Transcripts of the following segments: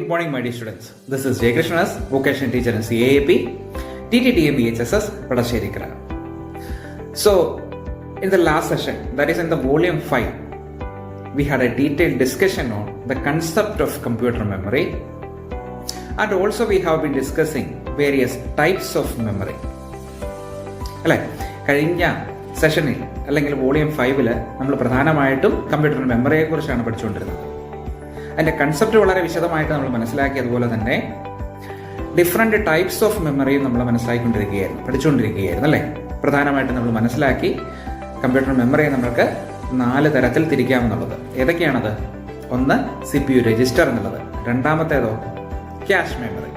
morning, my dear students. This is Jay Krishnas, vocational teacher in CAAP, TTTM BHSS, Padasherikara. So, in the last session, that is in the volume 5, we had a detailed discussion on the concept of computer memory, and also we have been discussing various types of memory. കഴിഞ്ഞ സെഷനിൽ അല്ലെങ്കിൽ volume 5-ൽ നമ്മൾ പ്രധാനമായിട്ടും computer മെമ്മറിയെ കുറിച്ചാണ് പഠിച്ചുകൊണ്ടിരുന്നത്. അതിൻ്റെ concept വളരെ വിശദമായിട്ട് നമ്മൾ മനസ്സിലാക്കിയതുപോലെ തന്നെ ഡിഫറെൻ്റ് ടൈപ്സ് ഓഫ് മെമ്മറിയും നമ്മൾ പഠിച്ചുകൊണ്ടിരിക്കുകയായിരുന്നു അല്ലേ. പ്രധാനമായിട്ടും നമ്മൾ മനസ്സിലാക്കി കമ്പ്യൂട്ടർ മെമ്മറിയെ നമ്മൾക്ക് 4 തരത്തിൽ തിരിക്കാമെന്നുള്ളത്. ഏതൊക്കെയാണത്? ഒന്ന് CPU രജിസ്റ്റർ എന്നുള്ളത്, രണ്ടാമത്തേതോ ക്യാഷ് മെമ്മറി,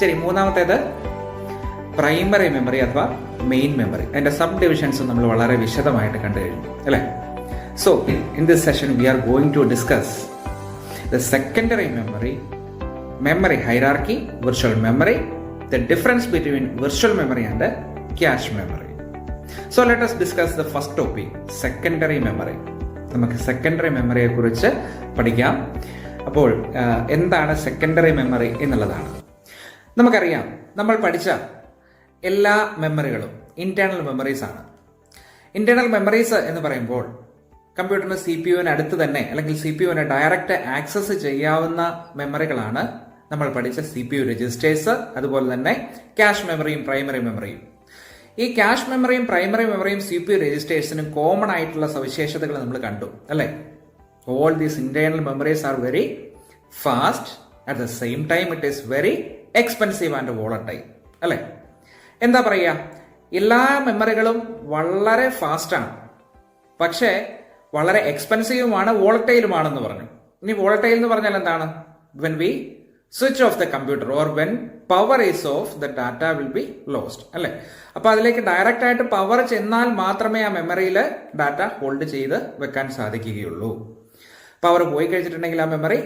ശരി, മൂന്നാമത്തേത് പ്രൈമറി മെമ്മറി അഥവാ മെയിൻ മെമ്മറി. അതിൻ്റെ സബ് ഡിവിഷൻസ് നമ്മൾ വളരെ വിശദമായിട്ട് കണ്ടു കഴിഞ്ഞു അല്ലേ. So in this session we are going to discuss the secondary memory hierarchy, virtual memory, the difference between virtual memory and cache memory. So let us discuss the first topic, secondary memory. നമുക്ക് secondary മെമ്മറിയെ കുറിച്ച് പഠിക്കാം. അപ്പോൾ എന്താണ് secondary memory എന്നുള്ളതാണ്. നമുക്കറിയാം, നമ്മൾ പഠിച്ച എല്ലാ മെമ്മറികളും ഇന്റേണൽ മെമ്മറീസ് ആണ്. ഇന്റേണൽ മെമ്മറീസ് എന്ന് പറയുമ്പോൾ കമ്പ്യൂട്ടറിന് CPU-ന് അടുത്ത് തന്നെ അല്ലെങ്കിൽ CPU-ന് ഡയറക്റ്റ് ആക്സസ് ചെയ്യാവുന്ന മെമ്മറികളാണ് നമ്മൾ പഠിച്ച CPU രജിസ്റ്റേഴ്സ്, അതുപോലെ തന്നെ ക്യാഷ് മെമ്മറിയും പ്രൈമറി മെമ്മറിയും. ഈ ക്യാഷ് മെമ്മറിയും പ്രൈമറി മെമ്മറിയും CPU രജിസ്റ്റേഴ്സിനും കോമൺ ആയിട്ടുള്ള സവിശേഷതകൾ നമ്മൾ കണ്ടു അല്ലേ. All these internal memories are very fast, at the same time it is very expensive and volatile അല്ലേ. എന്താ പറയുക, എല്ലാ മെമ്മറികളും വളരെ ഫാസ്റ്റാണ്, പക്ഷേ വളരെ എക്സ്പെൻസീവുമാണ്, വോളട്ടൈലുമാണെന്ന് പറഞ്ഞു. ഇനി വോളട്ടൈൽ എന്ന് പറഞ്ഞാൽ എന്താണ്? When we switch off the computer or when power is of the data will be lost അല്ലെ. അപ്പൊ അതിലേക്ക് ഡയറക്റ്റ് ആയിട്ട് പവർ ചെന്നാൽ മാത്രമേ ആ മെമ്മറിയിൽ ഡാറ്റ ഹോൾഡ് ചെയ്ത് വെക്കാൻ സാധിക്കുകയുള്ളൂ. പവർ പോയി കഴിച്ചിട്ടുണ്ടെങ്കിൽ ആ മെമ്മറി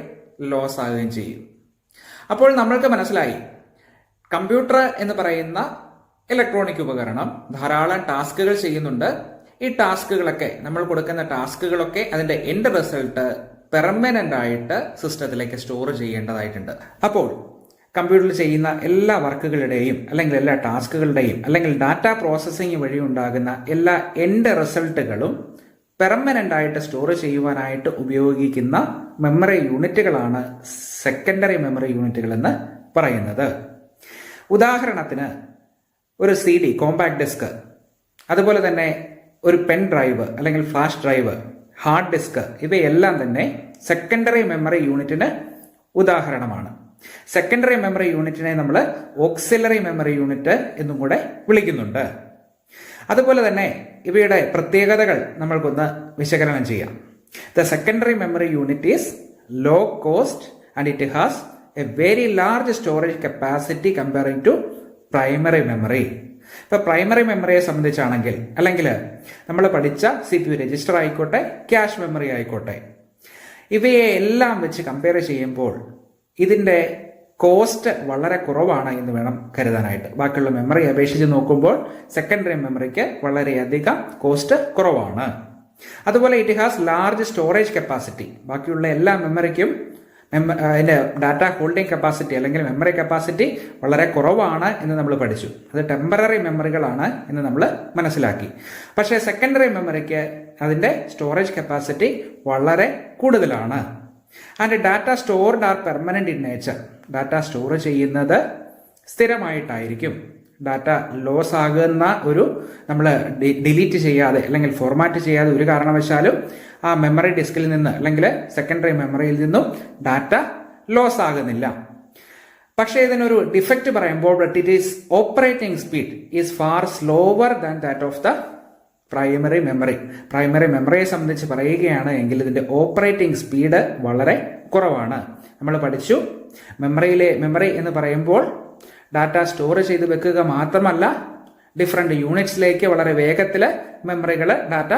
ലോസ് ആകുകയും ചെയ്യും. അപ്പോൾ നമ്മൾക്ക് മനസ്സിലായി, കമ്പ്യൂട്ടർ എന്ന് പറയുന്ന ഇലക്ട്രോണിക് ഉപകരണം ധാരാളം ടാസ്കുകൾ ചെയ്യുന്നുണ്ട്. ഈ ടാസ്കുകളൊക്കെ, നമ്മൾ കൊടുക്കുന്ന ടാസ്കുകളൊക്കെ അതിന്റെ എൻഡ് റിസൾട്ട് പെർമനന്റ് ആയിട്ട് സിസ്റ്റത്തിലേക്ക് സ്റ്റോർ ചെയ്യേണ്ടതായിട്ടുണ്ട്. അപ്പോൾ കമ്പ്യൂട്ടറിൽ ചെയ്യുന്ന എല്ലാ വർക്കുകളുടെയും അല്ലെങ്കിൽ എല്ലാ ടാസ്കുകളുടെയും അല്ലെങ്കിൽ ഡാറ്റ പ്രോസസ്സിംഗ് വഴി ഉണ്ടാകുന്ന എല്ലാ എൻഡ് റിസൾട്ടുകളും പെർമനന്റ് ആയിട്ട് സ്റ്റോർ ചെയ്യുവാനായിട്ട് ഉപയോഗിക്കുന്ന മെമ്മറി യൂണിറ്റുകളാണ് സെക്കൻഡറി മെമ്മറി യൂണിറ്റുകൾ എന്ന് പറയുന്നത്. ഉദാഹരണത്തിന് ഒരു CD, കോമ്പാക്ട് ഡിസ്ക്, അതുപോലെ തന്നെ ഒരു പെൻ ഡ്രൈവ് അല്ലെങ്കിൽ ഫ്ലാഷ് ഡ്രൈവ്, ഹാർഡ് ഡിസ്ക്, ഇവയെല്ലാം തന്നെ സെക്കൻഡറി മെമ്മറി യൂണിറ്റിന് ഉദാഹരണമാണ്. സെക്കൻഡറി മെമ്മറി യൂണിറ്റിനെ നമ്മൾ ഓക്സിലറി മെമ്മറി യൂണിറ്റ് എന്നും കൂടെ വിളിക്കുന്നുണ്ട്. അതുപോലെ തന്നെ ഇവയുടെ പ്രത്യേകതകൾ നമ്മൾക്കൊന്ന് വിശകലനം ചെയ്യാം. The secondary memory unit is low cost and it has a very large storage capacity comparing to primary memory. ഇപ്പൊ പ്രൈമറി മെമ്മറിയെ സംബന്ധിച്ചാണെങ്കിൽ, അല്ലെങ്കിൽ നമ്മൾ പഠിച്ച CPU രജിസ്റ്റർ ആയിക്കോട്ടെ, ക്യാഷ് മെമ്മറി ആയിക്കോട്ടെ, ഇവയെ എല്ലാം വെച്ച് കമ്പയർ ചെയ്യുമ്പോൾ ഇതിന്റെ കോസ്റ്റ് വളരെ കുറവാണ് എന്ന് വേണം കരുതാനായിട്ട്. ബാക്കിയുള്ള മെമ്മറി അപേക്ഷിച്ച് നോക്കുമ്പോൾ സെക്കൻഡറി മെമ്മറിക്ക് വളരെയധികം കോസ്റ്റ് കുറവാണ്. അതുപോലെ it has large storage capacity. ബാക്കിയുള്ള എല്ലാ മെമ്മറിക്കും അതിന്റെ ഡാറ്റ ഹോൾഡിംഗ് കപ്പാസിറ്റി അല്ലെങ്കിൽ മെമ്മറി കപ്പാസിറ്റി വളരെ കുറവാണ് എന്ന് നമ്മൾ പഠിച്ചു. അത് ടെമ്പററി മെമ്മറികളാണ് എന്ന് നമ്മൾ മനസ്സിലാക്കി. പക്ഷേ സെക്കൻഡറി മെമ്മറിക്ക് അതിന്റെ സ്റ്റോറേജ് കപ്പാസിറ്റി വളരെ കൂടുതലാണ്. And data stored are permanent in nature. Data store ചെയ്യുന്നത് സ്ഥിരമായിട്ടായിരിക്കും. ഡാറ്റ ലോസ് ആകുന്ന നമ്മൾ ഡിലീറ്റ് ചെയ്യാതെ അല്ലെങ്കിൽ ഫോർമാറ്റ് ചെയ്യാതെ ഒരു കാരണവശാലും ആ മെമ്മറി ഡിസ്കിൽ നിന്ന് അല്ലെങ്കിൽ സെക്കൻഡറി മെമ്മറിയിൽ നിന്നും ഡാറ്റ ലോസ് ആകുന്നില്ല. പക്ഷേ ഇതിനൊരു ഡിഫക്റ്റ് പറയുമ്പോൾ it is operating speed is far slower than that of the primary memory. Primary മെമ്മറിയെ സംബന്ധിച്ച് പറയുകയാണ് എങ്കിൽ ഇതിന്റെ ഓപ്പറേറ്റിംഗ് സ്പീഡ് വളരെ കുറവാണ്. നമ്മൾ പഠിച്ചു, മെമ്മറി എന്ന് പറയുമ്പോൾ ഡാറ്റ സ്റ്റോർ ചെയ്ത് വെക്കുക മാത്രമല്ല, ഡിഫറെന്റ് യൂണിറ്റ്സിലേക്ക് വളരെ വേഗത്തിൽ മെമ്മറികൾ ഡാറ്റ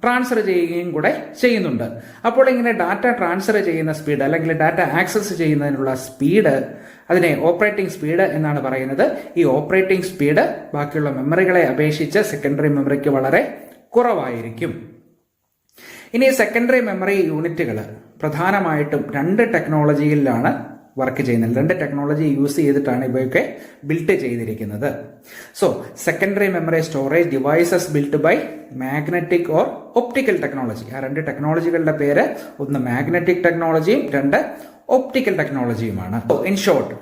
ട്രാൻസ്ഫർ ചെയ്യുകയും കൂടെ ചെയ്യുന്നുണ്ട്. അപ്പോൾ ഇങ്ങനെ ഡാറ്റ ട്രാൻസ്ഫർ ചെയ്യുന്ന സ്പീഡ് അല്ലെങ്കിൽ ഡാറ്റ ആക്സസ് ചെയ്യുന്നതിനുള്ള സ്പീഡ്, അതിനെ ഓപ്പറേറ്റിംഗ് സ്പീഡ് എന്നാണ് പറയുന്നത്. ഈ ഓപ്പറേറ്റിംഗ് സ്പീഡ് ബാക്കിയുള്ള മെമ്മറികളെ അപേക്ഷിച്ച് സെക്കൻഡറി മെമ്മറിക്ക് വളരെ കുറവായിരിക്കും. ഇനി സെക്കൻഡറി മെമ്മറി യൂണിറ്റുകൾ പ്രധാനമായിട്ടും 2 ടെക്നോളജിയിലാണ് വർക്ക് ചെയ്യുന്നത്. രണ്ട് ടെക്നോളജി യൂസ് ചെയ്തിട്ടാണ് ഇവയൊക്കെ ബിൽഡ് ചെയ്തിരിക്കുന്നത്. So secondary memory storage devices build by magnetic or optical technology. ആ രണ്ട് ടെക്നോളജികളുടെ പേര് ഒന്ന് മാഗ്നറ്റിക് ടെക്നോളജിയും രണ്ട് ഒപ്റ്റിക്കൽ ടെക്നോളജിയുമാണ്. In short,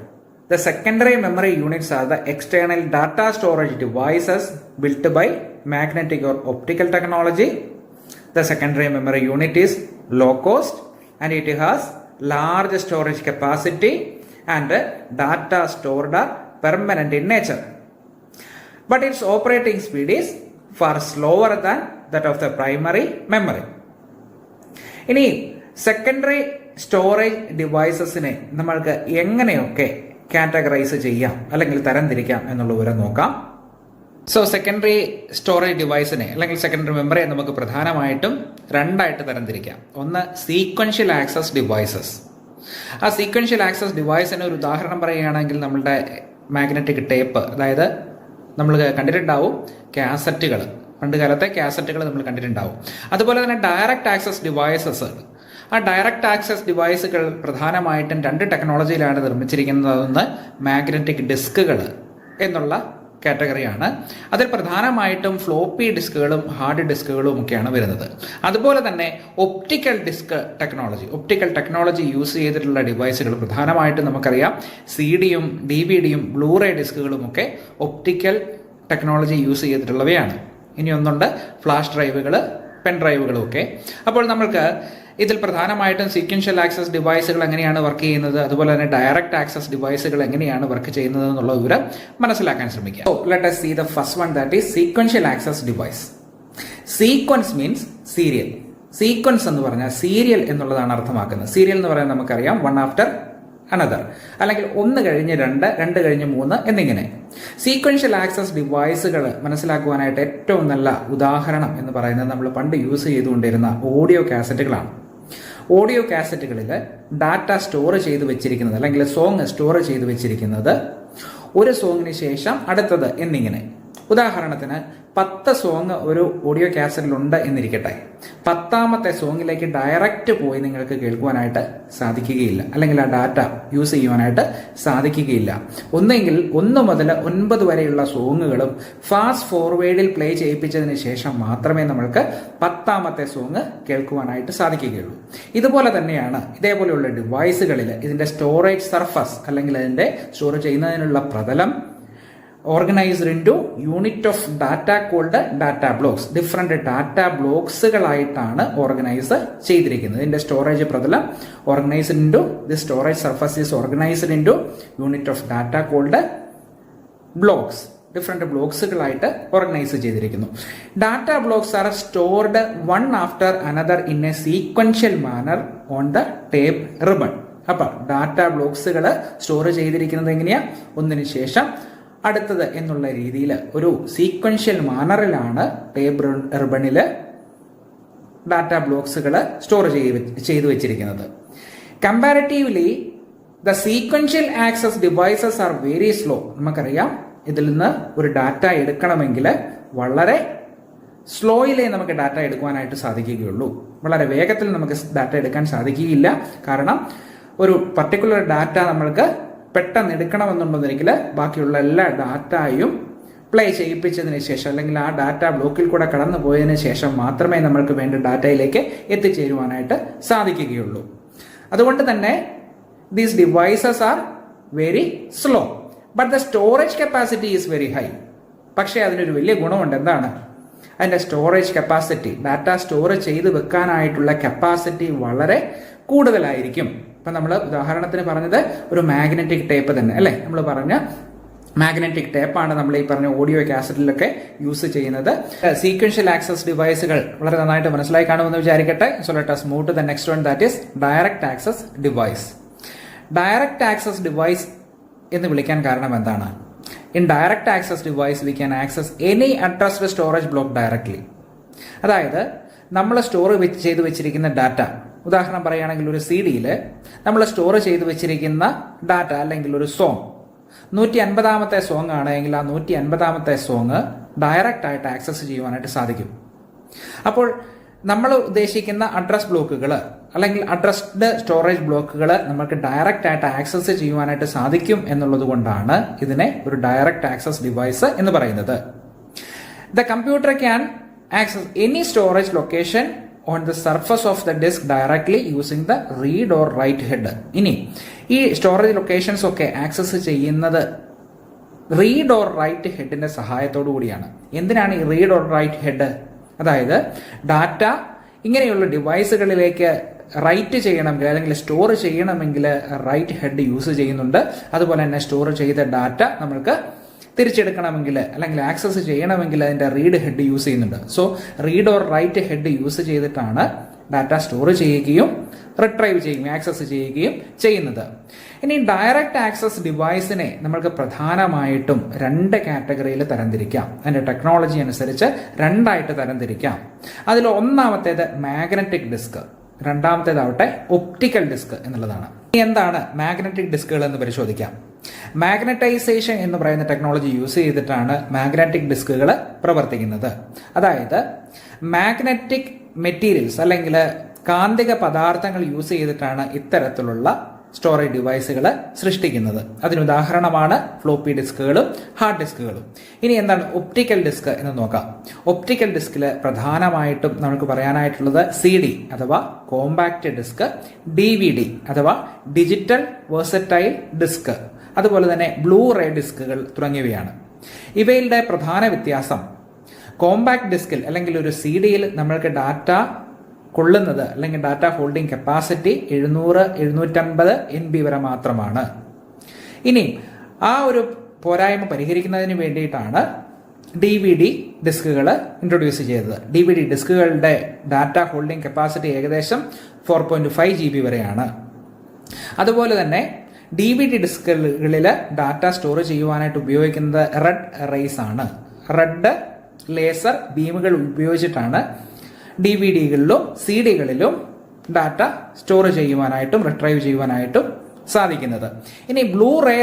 the secondary memory units are the external data storage devices built by magnetic or optical technology. The secondary memory unit is low cost and it has large storage capacity and data stored are permanent in nature. But its operating speed is far slower than that of the primary memory. ഇനി secondary storage ഡിവൈസസിനെ നമ്മൾക്ക് എങ്ങനെയൊക്കെ categorise ചെയ്യാം അല്ലെങ്കിൽ തരംതിരിക്കാം എന്നുള്ള വിവരം നോക്കാം. So secondary storage ഡിവൈസിനെ അല്ലെങ്കിൽ സെക്കൻഡറി മെമ്മറിയെ നമുക്ക് പ്രധാനമായിട്ടും രണ്ടായിട്ട് തരംതിരിക്കാം. ഒന്ന് സീക്വൻഷ്യൽ ആക്സസ് ഡിവൈസസ്. ആ സീക്വൻഷ്യൽ ആക്സസ് ഡിവൈസിന് ഒരു ഉദാഹരണം പറയുകയാണെങ്കിൽ നമ്മളുടെ മാഗ്നറ്റിക് ടേപ്പ്, അതായത് നമ്മൾ കണ്ടിട്ടുണ്ടാവും കാസറ്റുകൾ, പണ്ട് കാലത്തെ കാസറ്റുകൾ നമ്മൾ കണ്ടിട്ടുണ്ടാവും. അതുപോലെ തന്നെ ഡയറക്റ്റ് ആക്സസ് ഡിവൈസസ്. ആ ഡയറക്റ്റ് ആക്സസ് ഡിവൈസുകൾ പ്രധാനമായിട്ടും രണ്ട് ടെക്നോളജിയിലാണ് നിർമ്മിച്ചിരിക്കുന്നത്. ഒന്ന് മാഗ്നറ്റിക് ഡിസ്കുകൾ എന്നുള്ള കാറ്റഗറിയാണ്. അതിൽ പ്രധാനമായിട്ടും ഫ്ലോപ്പി ഡിസ്കുകളും ഹാർഡ് ഡിസ്കുകളും ഒക്കെയാണ് വരുന്നത്. അതുപോലെ തന്നെ ഒപ്റ്റിക്കൽ ടെക്നോളജി യൂസ് ചെയ്തിട്ടുള്ള ഡിവൈസുകൾ പ്രധാനമായിട്ടും നമുക്കറിയാം CD-യും DVD-യും ബ്ലൂറേ ഡിസ്കുകളും ഒക്കെ ഒപ്റ്റിക്കൽ ടെക്നോളജി യൂസ് ചെയ്തിട്ടുള്ളവയാണ്. ഇനി ഒന്നുണ്ട് ഫ്ലാഷ് ഡ്രൈവുകൾ, പെൻ ഡ്രൈവുകളും ഒക്കെ. അപ്പോൾ നമ്മൾക്ക് ഇതിൽ പ്രധാനമായിട്ടും സീക്വൻഷ്യൽ ആക്സസ് ഡിവൈസുകൾ എങ്ങനെയാണ് വർക്ക് ചെയ്യുന്നത്, അതുപോലെ തന്നെ ഡയറക്റ്റ് ആക്സസ് ഡിവൈസുകൾ എങ്ങനെയാണ് വർക്ക് ചെയ്യുന്നത് എന്നുള്ള വിവരം മനസ്സിലാക്കാൻ ശ്രമിക്കാം. So let us see the first one, that is sequential access device. Sequence means serial. Sequence എന്ന് പറഞ്ഞാൽ സീരിയൽ എന്നുള്ളതാണ് അർത്ഥമാക്കുന്നത്. സീരിയൽ എന്ന് പറയാൻ നമുക്കറിയാം വൺ ആഫ്റ്റർ അനദർ, അല്ലെങ്കിൽ ഒന്ന് കഴിഞ്ഞ് രണ്ട്, രണ്ട് കഴിഞ്ഞ് മൂന്ന് എന്നിങ്ങനെ. സീക്വൻഷ്യൽ ആക്സസ് ഡിവൈസുകൾ മനസ്സിലാക്കുവാനായിട്ട് ഏറ്റവും നല്ല ഉദാഹരണം എന്ന് പറയുന്നത് നമ്മൾ പണ്ട് യൂസ് ചെയ്തുകൊണ്ടിരുന്ന ഓഡിയോ കാസറ്റുകളാണ്. ഓഡിയോ കാസറ്റുകളിൽ ഡാറ്റ സ്റ്റോർ ചെയ്ത് വെച്ചിരിക്കുന്നത്, അല്ലെങ്കിൽ സോങ് സ്റ്റോർ ചെയ്ത് വെച്ചിരിക്കുന്നത് ഒരു സോങ്ങിന് ശേഷം അടുത്തത് എന്നിങ്ങനെ. ഉദാഹരണത്തിന് 10 സോങ് ഒരു ഓഡിയോ കാസറ്റിലുണ്ട് എന്നിരിക്കട്ടെ. 10ാമത്തെ സോങ്ങിലേക്ക് ഡയറക്റ്റ് പോയി നിങ്ങൾക്ക് കേൾക്കുവാനായിട്ട് സാധിക്കുകയില്ല, അല്ലെങ്കിൽ ആ ഡാറ്റ യൂസ് ചെയ്യുവാനായിട്ട് സാധിക്കുകയില്ല. ഒന്നെങ്കിൽ 1 മുതൽ 9 വരെയുള്ള സോങ്ങുകളും ഫാസ്റ്റ് ഫോർവേഡിൽ പ്ലേ ചെയ്യിപ്പിച്ചതിന് ശേഷം മാത്രമേ നമ്മൾക്ക് 10ാമത്തെ സോങ് കേൾക്കുവാനായിട്ട് സാധിക്കുകയുള്ളൂ. ഇതുപോലെ തന്നെയാണ് ഇതേപോലെയുള്ള ഡിവൈസുകളിൽ ഇതിന്റെ സ്റ്റോറേജ് സർഫസ്, അല്ലെങ്കിൽ അതിന്റെ സ്റ്റോർ ചെയ്യുന്നതിനുള്ള പ്രതലം organized into unit of data called data blocks. Different data ബ്ലോക്സുകളായിട്ടാണ് ഓർഗനൈസ് ചെയ്തിരിക്കുന്നത്. ഇതിന്റെ സ്റ്റോറേജ് പ്രതലം organised into the storage surface is organised into unit of data called blocks. Different ബ്ലോക്സുകളായിട്ട് ഓർഗനൈസ് ചെയ്തിരിക്കുന്നു. Data blocks are stored one after another in a sequential manner on the tape ribbon. അപ്പൊ data ബ്ലോക്സുകൾ store ചെയ്തിരിക്കുന്നത് എങ്ങനെയാ? ഒന്നിനു ശേഷം അടുത്തത് എന്നുള്ള രീതിയിൽ ഒരു സീക്വൻഷ്യൽ മാനറിലാണ് ടേപ്പ് റിബണില് ഡാറ്റ ബ്ലോക്സുകൾ സ്റ്റോർ ചെയ്തു വെച്ചിരിക്കുന്നത്. Comparatively the sequential access devices are very slow. നമുക്കറിയാം, ഇതിൽ നിന്ന് ഒരു ഡാറ്റ എടുക്കണമെങ്കിൽ വളരെ സ്ലോയിലേ നമുക്ക് ഡാറ്റ എടുക്കുവാനായിട്ട് സാധിക്കുകയുള്ളൂ. വളരെ വേഗത്തിൽ നമുക്ക് ഡാറ്റ എടുക്കാൻ സാധിക്കുകയില്ല. കാരണം ഒരു പർട്ടിക്കുലർ ഡാറ്റ നമ്മൾക്ക് പെട്ടെന്ന് എടുക്കണമെന്നുണ്ടെന്നെങ്കിൽ ബാക്കിയുള്ള എല്ലാ ഡാറ്റയും പ്ലേ ചെയ്യിപ്പിച്ചതിന് ശേഷം, അല്ലെങ്കിൽ ആ ഡാറ്റ ബ്ലോക്കിൽ കൂടെ കടന്നു പോയതിനു ശേഷം മാത്രമേ നമ്മൾക്ക് വേണ്ട ഡാറ്റയിലേക്ക് എത്തിച്ചേരുവാനായിട്ട് സാധിക്കുകയുള്ളൂ. അതുകൊണ്ട് തന്നെ these devices are very slow, but the storage capacity is very high. പക്ഷേ അതിനൊരു വലിയ ഗുണമുണ്ട്. എന്താണ്? അതിന്റെ സ്റ്റോറേജ് കപ്പാസിറ്റി, ഡാറ്റ സ്റ്റോർ ചെയ്ത് വെക്കാനായിട്ടുള്ള കപ്പാസിറ്റി വളരെ കൂടുതലായിരിക്കും. ഇപ്പം നമ്മൾ ഉദാഹരണത്തിന് പറഞ്ഞത് ഒരു മാഗ്നറ്റിക് ടേപ്പ് തന്നെ അല്ലേ? നമ്മൾ പറഞ്ഞ മാഗ്നറ്റിക് ടേപ്പാണ് നമ്മൾ ഈ പറഞ്ഞ ഓഡിയോ കാസറ്റിലൊക്കെ യൂസ് ചെയ്യുന്നത്. സീക്വൻഷ്യൽ ആക്സസ് ഡിവൈസുകൾ വളരെ നന്നായിട്ട് മനസ്സിലായി കാണുമെന്ന് വിചാരിക്കട്ടെ. So let us move to the next one, that is direct access device. Direct access device എന്ന് വിളിക്കാൻ കാരണം എന്താണ്? In direct access device we can access any addressed storage block directly. അതായത് നമ്മൾ സ്റ്റോർ ചെയ്ത് വെച്ചിരിക്കുന്ന ഡാറ്റ, ഉദാഹരണം പറയുകയാണെങ്കിൽ ഒരു CD-യിൽ നമ്മൾ സ്റ്റോർ ചെയ്ത് വെച്ചിരിക്കുന്ന ഡാറ്റ, അല്ലെങ്കിൽ ഒരു സോങ് 150ാമത്തെ സോങ് ആണെങ്കിൽ ആ 150ാമത്തെ സോങ് ഡയറക്റ്റ് ആയിട്ട് ആക്സസ് ചെയ്യുവാനായിട്ട് സാധിക്കും. അപ്പോൾ നമ്മൾ ഉദ്ദേശിക്കുന്ന അഡ്രസ് ബ്ലോക്കുകൾ അല്ലെങ്കിൽ അഡ്രസ്ഡ് സ്റ്റോറേജ് ബ്ലോക്കുകൾ നമുക്ക് ഡയറക്റ്റ് ആയിട്ട് ആക്സസ് ചെയ്യുവാനായിട്ട് സാധിക്കും എന്നുള്ളത് കൊണ്ടാണ് ഇതിനെ ഒരു ഡയറക്റ്റ് ആക്സസ് ഡിവൈസ് എന്ന് പറയുന്നത്. The computer can access any storage location on the surface of the disk directly using the read or write head. ഇനി ഈ സ്റ്റോറേജ് ലൊക്കേഷൻസ് ഒക്കെ ആക്സസ് ചെയ്യുന്നത് റീഡ് ഓർ റൈറ്റ് ഹെഡിന്റെ സഹായത്തോടു കൂടിയാണ്. എന്തിനാണ് ഈ റീഡ് ഓർ റൈറ്റ് ഹെഡ്? അതായത് ഡാറ്റ ഇങ്ങനെയുള്ള ഡിവൈസുകളിലേക്ക് റൈറ്റ് ചെയ്യണമെങ്കിൽ അല്ലെങ്കിൽ സ്റ്റോർ ചെയ്യണമെങ്കിൽ റൈറ്റ് ഹെഡ് യൂസ് ചെയ്യുന്നുണ്ട്. അതുപോലെ തന്നെ സ്റ്റോർ ചെയ്ത ഡാറ്റ നമ്മൾക്ക് തിരിച്ചെടുക്കണമെങ്കിൽ അല്ലെങ്കിൽ ആക്സസ് ചെയ്യണമെങ്കിൽ അതിന്റെ റീഡ് ഹെഡ് യൂസ് ചെയ്യുന്നുണ്ട്. So read or write head use ചെയ്തിട്ടാണ് ഡാറ്റ സ്റ്റോർ ചെയ്യുകയും റിട്രൈവ് ചെയ്യുകയും ആക്സസ് ചെയ്യുകയും ചെയ്യുന്നത്. ഇനി ഡയറക്റ്റ് ആക്സസ് ഡിവൈസിനെ നമ്മൾക്ക് പ്രധാനമായിട്ടും 2 കാറ്റഗറിയിൽ തരംതിരിക്കാം. അതിന്റെ ടെക്നോളജി അനുസരിച്ച് 2ആയിട്ട് തരംതിരിക്കാം. അതിൽ ഒന്നാമത്തേത് മാഗ്നറ്റിക് ഡിസ്ക്, രണ്ടാമത്തേതാവട്ടെ ഒപ്റ്റിക്കൽ ഡിസ്ക് എന്നുള്ളതാണ്. ഇനി എന്താണ് മാഗ്നറ്റിക് ഡിസ്കുകൾ എന്ന് പരിശോധിക്കാം. മാഗ്നറ്റൈസേഷൻ എന്ന് പറയുന്ന ടെക്നോളജി യൂസ് ചെയ്തിട്ടാണ് മാഗ്നറ്റിക് ഡിസ്കുകൾ പ്രവർത്തിക്കുന്നത്. അതായത് മാഗ്നറ്റിക് മെറ്റീരിയൽസ് അല്ലെങ്കിൽ കാന്തിക പദാർത്ഥങ്ങൾ യൂസ് ചെയ്തിട്ടാണ് ഇത്തരത്തിലുള്ള സ്റ്റോറേജ് ഡിവൈസുകൾ സൃഷ്ടിക്കുന്നത്. അതിനുദാഹരണമാണ് ഫ്ലോപ്പി ഡിസ്കുകളും ഹാർഡ് ഡിസ്കുകളും. ഇനി എന്താണ് ഒപ്റ്റിക്കൽ ഡിസ്ക് എന്ന് നോക്കാം. ഒപ്റ്റിക്കൽ ഡിസ്കിൽ പ്രധാനമായിട്ടും നമുക്ക് പറയാനായിട്ടുള്ളത് CD അഥവാ കോമ്പാക്ട് ഡിസ്ക്, DVD അഥവാ ഡിജിറ്റൽ വേഴ്സറ്റൈൽ ഡിസ്ക്, അതുപോലെ തന്നെ ബ്ലൂ റേ ഡിസ്കുകൾ തുടങ്ങിയവയാണ്. ഇവയുടെ പ്രധാന വ്യത്യാസം കോമ്പാക്ട് ഡിസ്കിൽ അല്ലെങ്കിൽ ഒരു CDയിൽ നമ്മൾക്ക് ഡാറ്റ കൊള്ളുന്നത് അല്ലെങ്കിൽ ഡാറ്റ ഹോൾഡിംഗ് കപ്പാസിറ്റി 700-750 MB വരെ മാത്രമാണ്. ഇനി ആ ഒരു പോരായ്മ പരിഹരിക്കുന്നതിന് വേണ്ടിയിട്ടാണ് DVD ഡിസ്കുകൾ ഇൻട്രൊഡ്യൂസ് ചെയ്തത്. DVD ഡിസ്കുകളുടെ ഡാറ്റ ഹോൾഡിംഗ് കപ്പാസിറ്റി ഏകദേശം 4.5 GB വരെയാണ്. അതുപോലെ തന്നെ DVD ഡിസ്കുകളിൽ ഡാറ്റ സ്റ്റോർ ചെയ്യുവാനായിട്ട് ഉപയോഗിക്കുന്നത് റെഡ് റേസ് ആണ്. റെഡ് ലേസർ ബീമുകൾ ഉപയോഗിച്ചിട്ടാണ് DVDകളിലും CD-കളിലും ഡാറ്റ സ്റ്റോർ ചെയ്യുവാനായിട്ടും റിട്രൈവ് ചെയ്യുവാനായിട്ടും സാധിക്കുന്നത്. ഇനി ബ്ലൂ റേ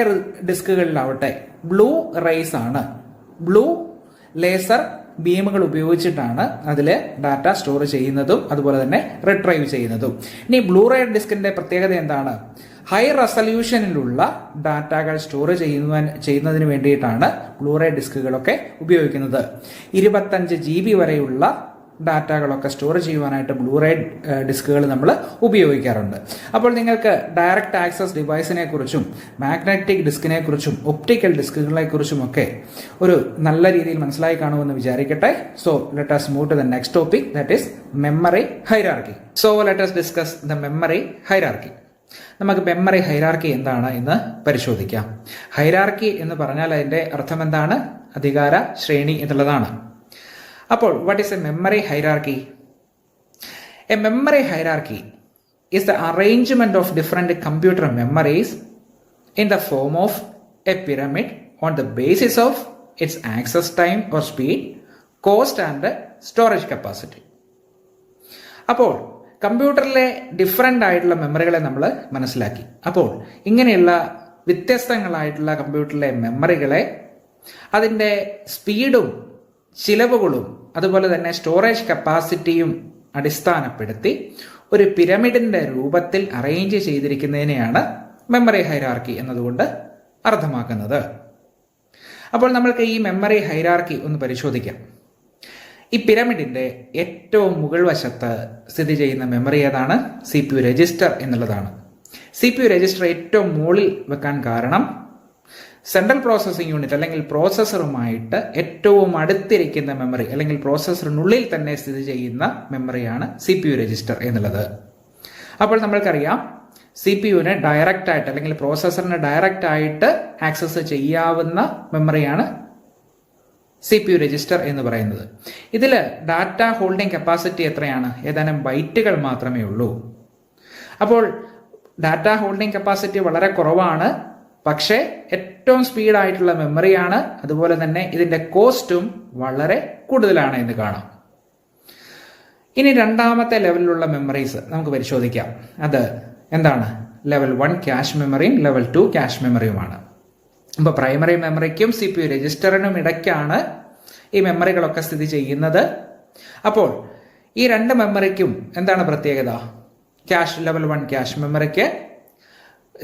ഡിസ്കുകളിലാവട്ടെ ബ്ലൂ റേസ് ആണ്. ബ്ലൂ ലേസർ ബീമുകൾ ഉപയോഗിച്ചിട്ടാണ് അതിൽ ഡാറ്റ സ്റ്റോർ ചെയ്യുന്നതും അതുപോലെ തന്നെ റിട്രൈവ് ചെയ്യുന്നതും. ഇനി ബ്ലൂ റേ ഡിസ്കിന്റെ പ്രത്യേകത എന്താണ്? ഹൈ റെസൊല്യൂഷനിലുള്ള ഡാറ്റകൾ സ്റ്റോർ ചെയ്യുന്നതിന് വേണ്ടിയിട്ടാണ് ബ്ലൂ റേ ഡിസ്കുകളൊക്കെ ഉപയോഗിക്കുന്നത്. 25 GB വരെയുള്ള ഡാറ്റകളൊക്കെ സ്റ്റോർ ചെയ്യുവാനായിട്ട് ബ്ലൂ റേ ഡിസ്കുകൾ നമ്മൾ ഉപയോഗിക്കാറുണ്ട്. അപ്പോൾ നിങ്ങൾക്ക് ഡയറക്റ്റ് ആക്സസ് ഡിവൈസിനെ കുറിച്ചും മാഗ്നറ്റിക് ഡിസ്കിനെ കുറിച്ചും ഒപ്റ്റിക്കൽ ഡിസ്കുകളെ കുറിച്ചും ഒക്കെ ഒരു നല്ല രീതിയിൽ മനസ്സിലായി കാണുമെന്ന് വിചാരിക്കട്ടെ. So let us move to the next topic, that is memory hierarchy. So let us discuss the memory hierarchy. നമുക്ക് മെമ്മറി ഹൈറാർക്കി എന്താണ് എന്ന് പരിശോധിക്കാം. ഹൈറാർക്കി എന്ന് പറഞ്ഞാൽ അതിന്റെ അർത്ഥം എന്താണ്? അധികാര ശ്രേണി എന്നുള്ളതാണ്. അപ്പോൾ what is a memory hierarchy? A memory hierarchy is the arrangement of different computer memories in the form of a pyramid on the basis of its access time or speed, cost and storage capacity. അപ്പോൾ കമ്പ്യൂട്ടറിലെ different ആയിട്ടുള്ള മെമ്മറികളെ നമ്മൾ മനസ്സിലാക്കി. അപ്പോൾ ഇങ്ങനെയുള്ള വ്യത്യസ്തങ്ങളായിട്ടുള്ള കമ്പ്യൂട്ടറിലെ മെമ്മറികളെ അതിൻ്റെ സ്പീഡും ചിലവുകളും അതുപോലെ തന്നെ സ്റ്റോറേജ് കപ്പാസിറ്റിയും അടിസ്ഥാനപ്പെടുത്തി ഒരു പിരമിഡിന്റെ രൂപത്തിൽ അറേഞ്ച് ചെയ്തിരിക്കുന്നതിനെയാണ് മെമ്മറി ഹൈറാർക്കി എന്നതുകൊണ്ട് അർത്ഥമാക്കുന്നത്. അപ്പോൾ നമ്മൾക്ക് ഈ മെമ്മറി ഹൈറാർക്കി ഒന്ന് പരിശോധിക്കാം. ഈ പിരമിഡിന്റെ ഏറ്റവും മുകൾ വശത്ത് സ്ഥിതി ചെയ്യുന്ന മെമ്മറി ഏതാണ്? CPU രജിസ്റ്റർ എന്നുള്ളതാണ്. CPU രജിസ്റ്റർ ഏറ്റവും മുകളിൽ വെക്കാൻ കാരണം സെൻട്രൽ പ്രോസസ്സിംഗ് യൂണിറ്റ് അല്ലെങ്കിൽ പ്രോസസ്സറുമായിട്ട് ഏറ്റവും അടുത്തിരിക്കുന്ന മെമ്മറി അല്ലെങ്കിൽ പ്രോസസ്സറിനുള്ളിൽ തന്നെ സ്ഥിതി ചെയ്യുന്ന മെമ്മറിയാണ് CPU രജിസ്റ്റർ എന്നുള്ളത്. അപ്പോൾ നമ്മൾക്കറിയാം CPUവിനെ ഡയറക്റ്റ് ആയിട്ട് അല്ലെങ്കിൽ പ്രോസസ്സറിന് ഡയറക്റ്റ് ആയിട്ട് ആക്സസ് ചെയ്യാവുന്ന മെമ്മറിയാണ് CPU രജിസ്റ്റർ എന്ന് പറയുന്നത്. ഇതിൽ ഡാറ്റ ഹോൾഡിംഗ് കപ്പാസിറ്റി എത്രയാണ്? ഏതാനും ബൈറ്റുകൾ മാത്രമേ ഉള്ളൂ. അപ്പോൾ ഡാറ്റ ഹോൾഡിംഗ് കപ്പാസിറ്റി വളരെ കുറവാണ്, പക്ഷേ ഏറ്റവും സ്പീഡായിട്ടുള്ള മെമ്മറിയാണ്. അതുപോലെ തന്നെ ഇതിന്റെ കോസ്റ്റും വളരെ കൂടുതലാണ് എന്ന് കാണാം. ഇനി രണ്ടാമത്തെ ലെവലിലുള്ള മെമ്മറീസ് നമുക്ക് പരിശോധിക്കാം. അത് എന്താണ്? ലെവൽ 1 ക്യാഷ് മെമ്മറിയും ലെവൽ 2 ക്യാഷ് മെമ്മറിയുമാണ്. അപ്പോൾ പ്രൈമറി മെമ്മറിക്കും CPU രജിസ്റ്ററിനും ഇടയ്ക്കാണ് ഈ മെമ്മറികളൊക്കെ സ്ഥിതി ചെയ്യുന്നത്. അപ്പോൾ ഈ രണ്ട് മെമ്മറിക്കും എന്താണ് പ്രത്യേകത? ലെവൽ 1 ക്യാഷ് മെമ്മറിക്ക്